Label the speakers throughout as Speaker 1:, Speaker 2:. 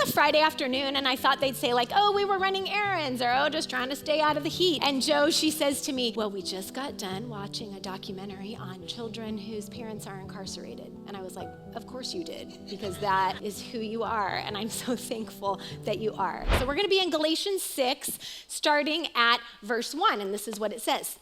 Speaker 1: a Friday afternoon, and I thought they'd say like, oh, we were running errands, or oh, just trying to stay out of the heat. And Jo, she says to me, well, we just got done watching a documentary on children whose parents are incarcerated. And I was like, of course you did, because that is who you are, and I'm so thankful that you are. So we're gonna be in Galatians 6, starting at verse 1, and this is what it says.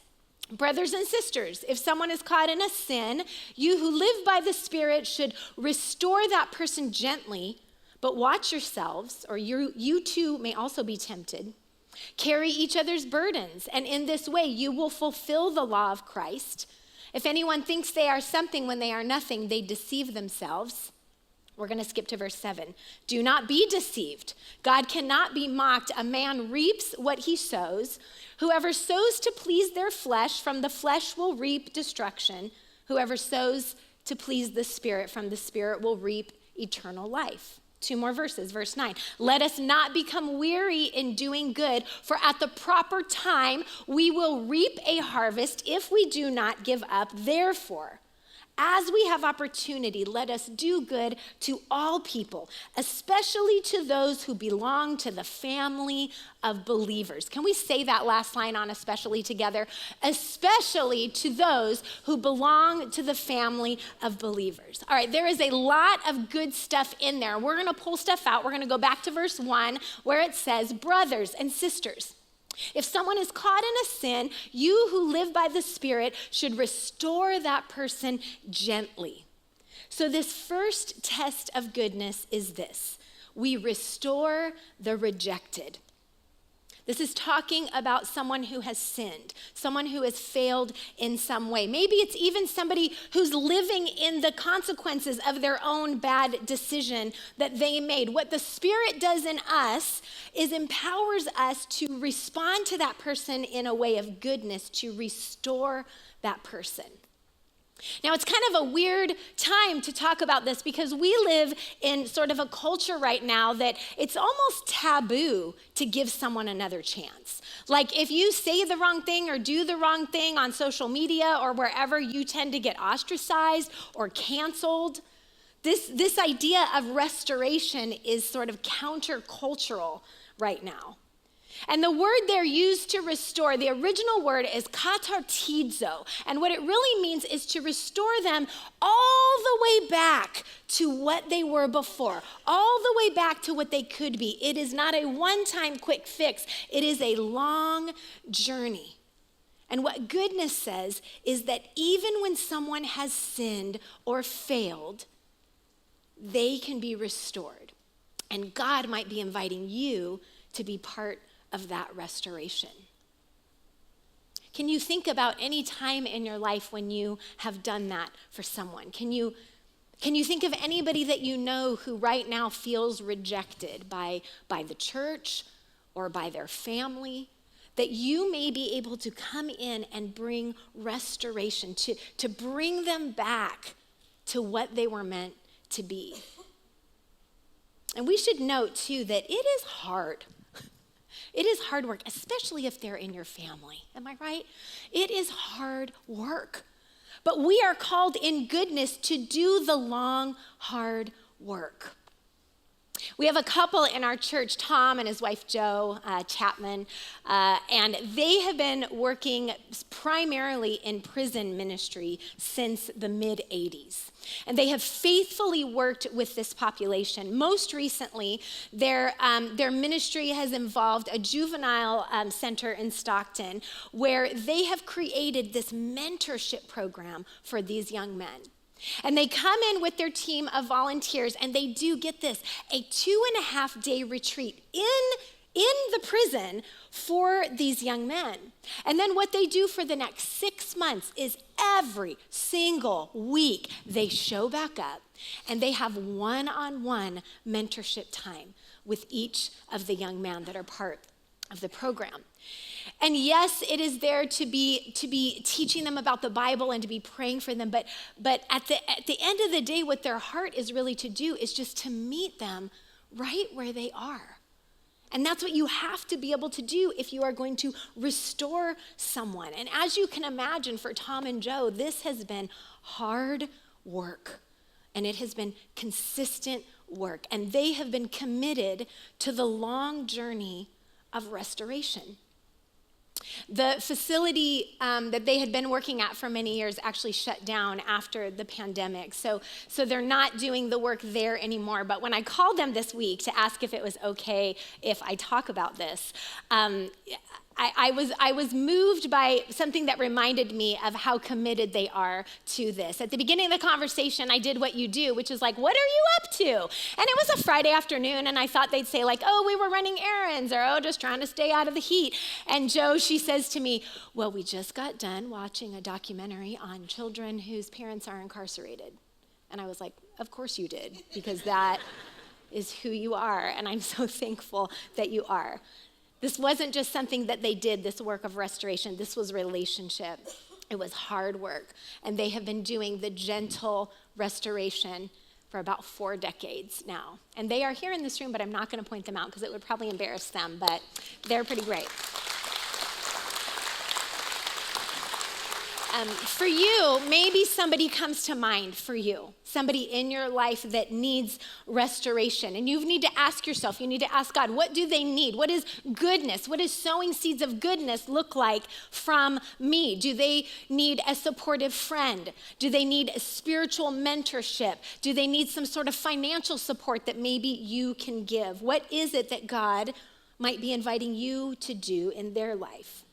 Speaker 1: Brothers and sisters, if someone is caught in a sin, you who live by the Spirit should restore that person gently, but watch yourselves, or you too may also be tempted. Carry each other's burdens, and in this way you will fulfill the law of Christ. If anyone thinks they are something when they are nothing, they deceive themselves. We're going to skip to verse 7. Do not be deceived. God cannot be mocked. A man reaps what he sows. Whoever sows to please their flesh, from the flesh will reap destruction. Whoever sows to please the Spirit, from the Spirit will reap eternal life. 2 more verses, verse 9. Let us not become weary in doing good, for at the proper time we will reap a harvest if we do not give up. Therefore, as we have opportunity, let us do good to all people, especially to those who belong to the family of believers. Can we say that last line on especially together? Especially to those who belong to the family of believers. All right, there is a lot of good stuff in there. We're going to pull stuff out. We're going to go back to verse 1 where it says, brothers and sisters, if someone is caught in a sin, you who live by the Spirit should restore that person gently. So this first test of goodness is this: we restore the rejected. This is talking about someone who has sinned, someone who has failed in some way. Maybe it's even somebody who's living in the consequences of their own bad decision that they made. What the Spirit does in us is empowers us to respond to that person in a way of goodness, to restore that person. Now, it's kind of a weird time to talk about this because we live in sort of a culture right now that it's almost taboo to give someone another chance. Like if you say the wrong thing or do the wrong thing on social media or wherever, you tend to get ostracized or canceled. This idea of restoration is sort of countercultural right now. And the word there used to restore, the original word is katartizo. And what it really means is to restore them all the way back to what they were before, all the way back to what they could be. It is not a one-time quick fix. It is a long journey. And what goodness says is that even when someone has sinned or failed, they can be restored. And God might be inviting you to be part of that restoration. Can you think about any time in your life when you have done that for someone? Can you think of anybody that you know who right now feels rejected by the church or by their family, that you may be able to come in and bring restoration, to bring them back to what they were meant to be? And we should note too that it is hard. It is hard work, especially if they're in your family. Am I right? It is hard work. But we are called in goodness to do the long, hard work. We have a couple in our church, Tom and his wife, Jo Chapman, and they have been working primarily in prison ministry since the mid-'80s. And they have faithfully worked with this population. Most recently, their ministry has involved a juvenile center in Stockton where they have created this mentorship program for these young men. And they come in with their team of volunteers and they do, get this, a 2.5-day retreat in the prison for these young men. And then what they do for the next 6 months is every single week they show back up and they have one-on-one mentorship time with each of the young men that are part of the program. And yes, it is there to be teaching them about the Bible and to be praying for them, but at the end of the day, what their heart is really to do is just to meet them right where they are. And that's what you have to be able to do if you are going to restore someone. And as you can imagine, for Tom and Jo, this has been hard work. And it has been consistent work, and they have been committed to the long journey of restoration. The facility that they had been working at for many years actually shut down after the pandemic. So they're not doing the work there anymore. But when I called them this week to ask if it was okay if I talk about this, I was moved by something that reminded me of how committed they are to this. At the beginning of the conversation, I did what you do, which is like, what are you up to? And it was a Friday afternoon, and I thought they'd say like, oh, we were running errands, or oh, just trying to stay out of the heat. And Jo, she says to me, well, we just got done watching a documentary on children whose parents are incarcerated. And I was like, of course you did, because that is who you are, and I'm so thankful that you are. This wasn't just something that they did, this work of restoration. This was relationship. It was hard work. And they have been doing the gentle restoration for about 4 decades now. And they are here in this room, but I'm not going to point them out because it would probably embarrass them, but they're pretty great. For you, maybe somebody comes to mind for you, somebody in your life that needs restoration. And you need to ask yourself, you need to ask God, what do they need? What is goodness? What does sowing seeds of goodness look like from me? Do they need a supportive friend? Do they need a spiritual mentorship? Do they need some sort of financial support that maybe you can give? What is it that God might be inviting you to do in their life?